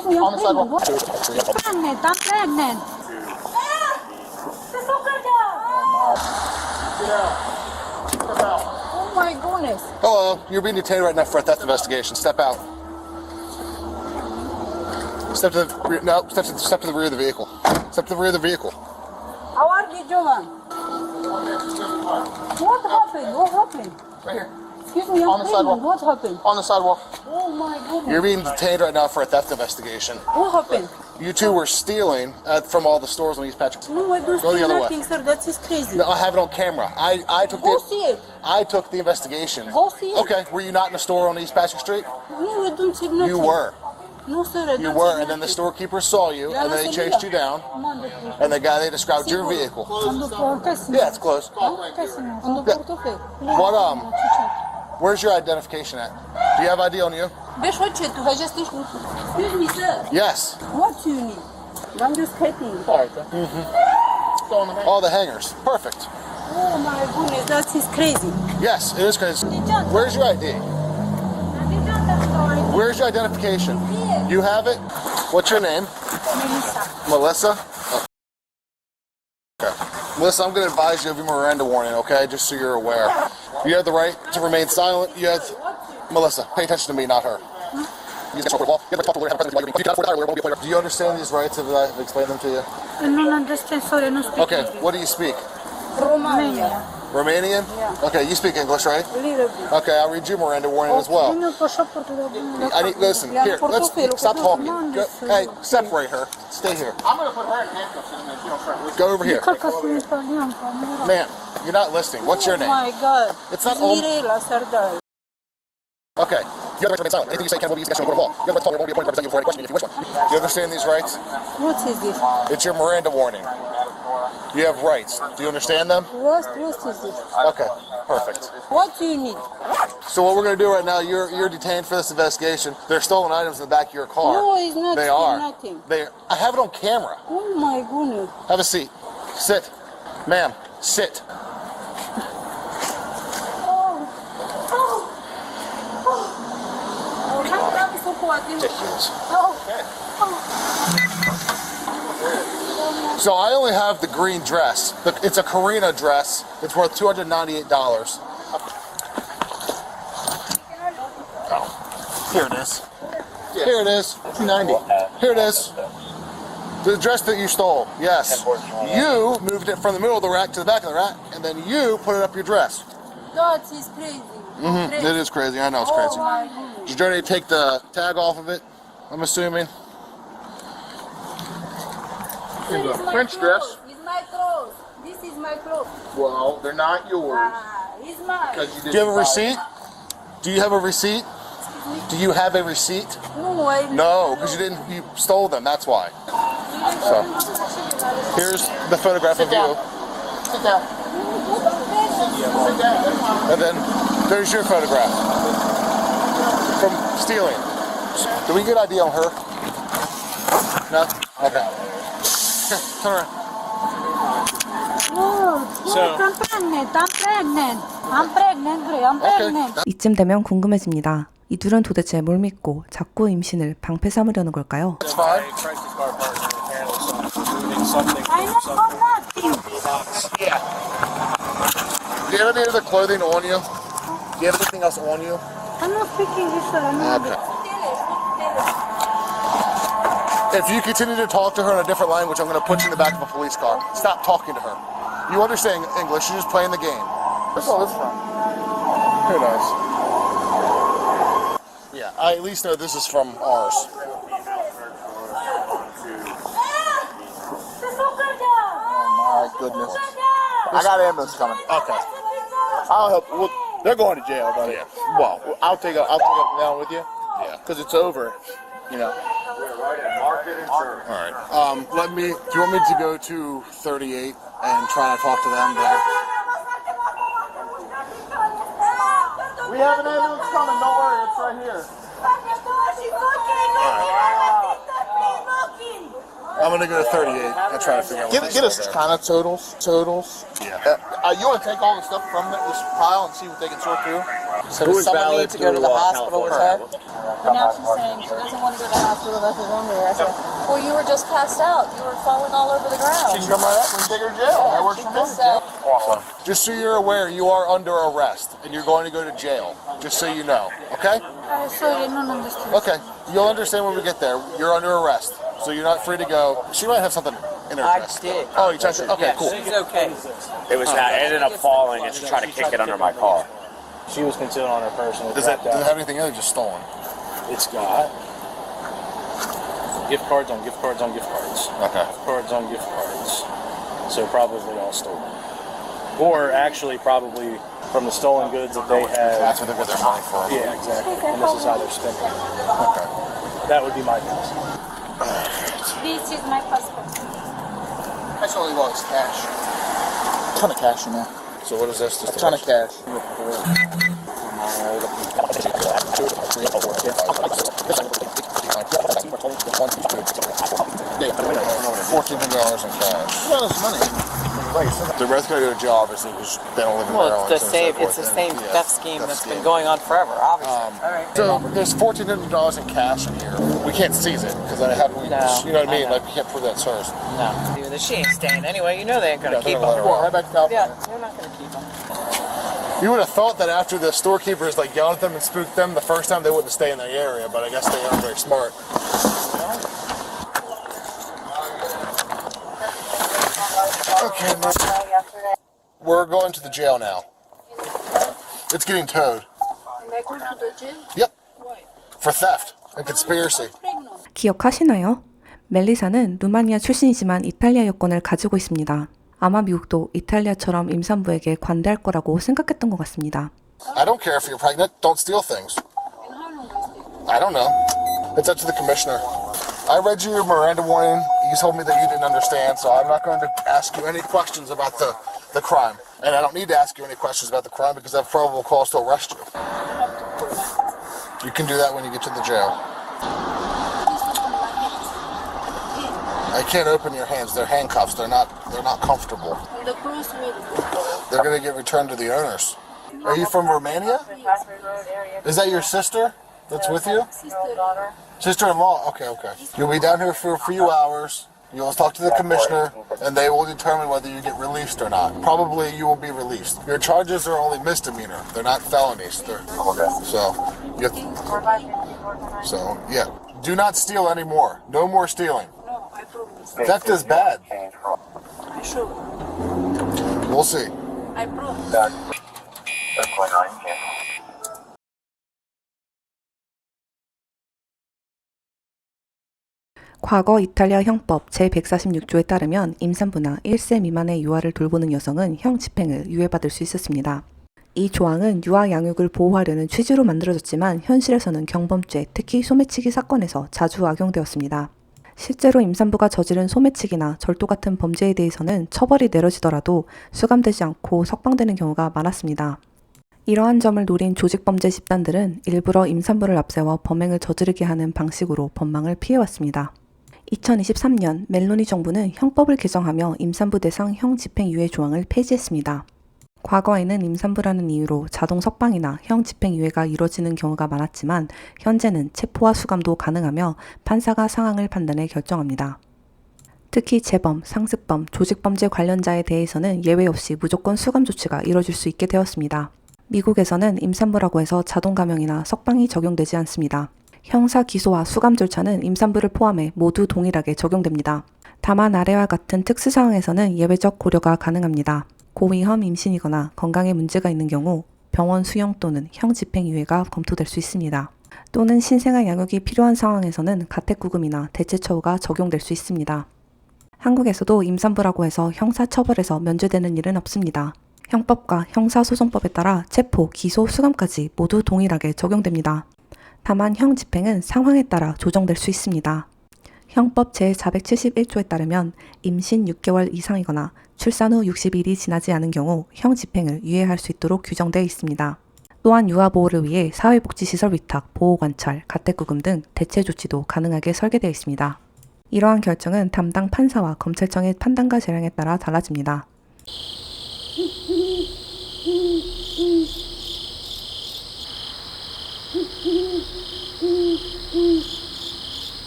me, On the sidewalk. Pregnant, I'm pregnant. Oh my goodness. Hello, you're being detained right now for a theft investigation. Step out. Step to the rear, no, step to the rear of the vehicle. Step to the rear of the vehicle. How are you, Jovan? What happened? What happened? Right here. Excuse me, On I'm the pregnant. sidewalk. What happened? On the sidewalk. Oh my goodness. You're being detained right now for a theft investigation. What happened? You two were stealing from all the stores on East Patrick. No, I don't Go the see other nothing, way. sir. That is crazy. No, I have it on camera. I took Go the see it. I took the investigation. Go see it. Okay, were you not in the store on East Patrick Street? No, I don't see nothing. You were. No, sir, I don't You see were, nothing. and then the storekeeper saw you, and then they chased you down, and they described your vehicle. Yeah, it's closed. What, where's your identification at? Do you have ID on you? Excuse me, sir. Yes. What do you need? I'm just kidding. All the hangers. Perfect. Oh my goodness, that is crazy. Yes, it is crazy. Where's your ID? Where's your identification? You have it? What's your name? Melissa? Okay. Melissa, I'm going to advise you of your Miranda warning, okay? Just so you're aware. You have the right to remain silent. You have... Melissa, pay attention to me, not her. Do you understand these rights? Have I explained them to you? I don't understand, sorry, I don't speak Okay, what do you speak? Romania. Romanian? Yeah. Okay, you speak English, right? A little bit. Okay, I'll read you Miranda warning as well. I need, listen, here, let's stop talking. Go, hey, separate her. Stay here. I'm going to put her in handcuffs and then you don't start listening. Go over here. Ma'am, you're not listening. What's your name? Oh my God. It's not Mirela Sardar. Okay. You have the right to remain silent. Anything you say can be used against you in a court of law. You have the right to talk or won't be appointed to represent you for any question if you wish one. Do you understand these rights? What is this? It's your Miranda warning. You have rights. Do you understand them? What is this? Okay, perfect. What do you need? So what we're going to do right now, you're detained for this investigation. There's stolen items in the back of your car. No, it's not. They are. Nothing. I have it on camera. Oh my goodness. Have a seat. Sit. Ma'am, sit. Ridiculous. So I only have the green dress. It's a Karina dress. It's worth $298. Oh, here it is. Here it is. $290. Here it is. The dress that you stole. Yes. You moved it from the middle of the rack to the back of the rack, and then you put it up your dress. That is crazy. It is crazy. I know it's crazy. My goodness. Did you already take the tag off of it? I'm assuming. It's my French dress. It's my clothes. This is my clothes. Well, they're not yours. It's mine. Do you have a receipt? Do you have a receipt? Do you have a receipt? No, I No, because you stole them. That's why. So, here's the photograph of you. Sit down. And then there's your photograph from stealing. Do we get ID on her? No? Okay. Turn around. I'm pregnant. 이쯤 되면 궁금해집니다. 이 둘은 도대체 뭘 믿고 자꾸 임신을 방패 삼으려는 걸까요? It's fine. I know nothing. Do you have any other clothing on you? Do you have anything else on you? I'm not speaking this, sir. Okay. If you continue to talk to her in a different language, I'm going to put you in the back of a police car. Stop talking to her. You understand English, you're just playing the game. Where's all this from? Who knows? Yeah, I at least know this is from ours. Oh my goodness. I got an ambulance coming. Okay. I'll help. Well, they're going to jail, buddy. Yeah. Well, I'll take it down with you. Yeah. Because it's over. You know. All right. Do you want me to go to 38 and try to talk to them there? We have an ambulance coming. Don't worry, it's right here. I'm gonna go to 38 and try to figure out. Get us kind of totals. Yeah. You want to take all the stuff from this pile and see what they can sort through? So Who does is someone valid need to go to the through, hospital with her? California? But now she's saying she doesn't want to go to the hospital with her longer. I said, well, you were just passed out. You were falling all over the She ground. can come right up and take her to jail. That works for me. So, Just so you're aware, you are under arrest and you're going to go to jail. Just so you know, okay? sorry, I don't understand. Okay, you'll understand when we get there. You're under arrest, so you're not free to go. She might have something in her I dress. did. Oh, you checked it? Okay, cool. She's okay. It was that. It ended up falling, and she tried to kick it under my car. She was concealed on her person. Does it have anything in it or just stolen? It's got gift cards on gift cards on gift cards. Okay. Gift cards on gift cards. So probably all stolen. Or actually probably from the stolen goods that they That's had. what they get their money for. Yeah, exactly. And this is how they're spending it. Okay. That would be my guess. This is my passport. That's only well as cash. A ton of cash in there. So what is this? A ton of cash. $1,400 in cash. Well, that's money. They're both going to go to jail, obviously, because they don't live in Well, Maryland. it's the same theft scheme that's been going on forever, obviously. So there's $1,400 in cash in here. We can't seize it because I have, you know what I mean? Like we can't prove that's hers. No, she ain't staying anyway. You know they ain't gonna Yeah, they're keep gonna let them. her Well, right back to California. Yeah, they're not gonna keep them. You would have thought that after the storekeepers like yelled at them and spooked them the first time, they wouldn't stay in the area, but I guess they aren't very smart. Okay, man. We're going to the jail now. It's getting towed. And I go to the jail? Yep. Why? For theft and conspiracy. Pregnant. 기억하시나요? 멜리사는 루마니아 출신이지만 이탈리아 여권을 가지고 있습니다. 아마 미국도 이탈리아처럼 임산부에게 관대할 거라고 생각했던 것 같습니다. I don't care if you're pregnant. Don't steal things. And how long is it? I don't know. It's up to the commissioner. I read you your Miranda warning. You told me that you didn't understand, so I'm not going to ask you any questions about the crime. And I don't need to ask you any questions about the crime because I have probable cause to arrest you. You can do that when you get to the jail. I can't open your hands. They're handcuffs. They're not comfortable. And the clothes will They're going to get returned to the owners. Are you from Romania? Is that your sister that's with you? sister. Sister-in-law? Okay. You'll be down here for a few hours. You'll talk to the commissioner, and they will determine whether you get released or not. Probably you will be released. Your charges are only misdemeanor. They're not felonies. So, yeah. Do not steal anymore. No more stealing. No, I promise. Theft is bad. I sure. We'll see. I promise. 과거 이탈리아 형법 제146조에 따르면 임산부나 1세 미만의 유아를 돌보는 여성은 형 집행을 유예받을 수 있었습니다. 이 조항은 유아 양육을 보호하려는 취지로 만들어졌지만 현실에서는 경범죄, 특히 소매치기 사건에서 자주 악용되었습니다. 실제로 임산부가 저지른 소매치기나 절도 같은 범죄에 대해서는 처벌이 내려지더라도 수감되지 않고 석방되는 경우가 많았습니다. 이러한 점을 노린 조직범죄 집단들은 일부러 임산부를 앞세워 범행을 저지르게 하는 방식으로 법망을 피해왔습니다. 2023년 멜로니 정부는 형법을 개정하며 임산부 대상 형 집행유예 조항을 폐지했습니다. 과거에는 임산부라는 이유로 자동 석방이나 형 집행유예가 이뤄지는 경우가 많았지만 현재는 체포와 수감도 가능하며 판사가 상황을 판단해 결정합니다. 특히 재범, 상습범, 조직범죄 관련자에 대해서는 예외 없이 무조건 수감 조치가 이뤄질 수 있게 되었습니다. 미국에서는 임산부라고 해서 자동 감형이나 석방이 적용되지 않습니다. 형사 기소와 수감 절차는 임산부를 포함해 모두 동일하게 적용됩니다. 다만 아래와 같은 특수 상황에서는 예외적 고려가 가능합니다. 고위험 임신이거나 건강에 문제가 있는 경우 병원 수용 또는 형 집행유예가 검토될 수 있습니다. 또는 신생아 양육이 필요한 상황에서는 가택구금이나 대체처우가 적용될 수 있습니다. 한국에서도 임산부라고 해서 형사처벌에서 면제되는 일은 없습니다. 형법과 형사소송법에 따라 체포, 기소, 수감까지 모두 동일하게 적용됩니다. 다만 형 집행은 상황에 따라 조정될 수 있습니다. 형법 제471조에 따르면 임신 6개월 이상이거나 출산 후 60일이 지나지 않은 경우 형 집행을 유예할 수 있도록 규정되어 있습니다. 또한 유아 보호를 위해 사회복지시설 위탁, 보호관찰, 가택구금 등 대체 조치도 가능하게 설계되어 있습니다. 이러한 결정은 담당 판사와 검찰청의 판단과 재량에 따라 달라집니다.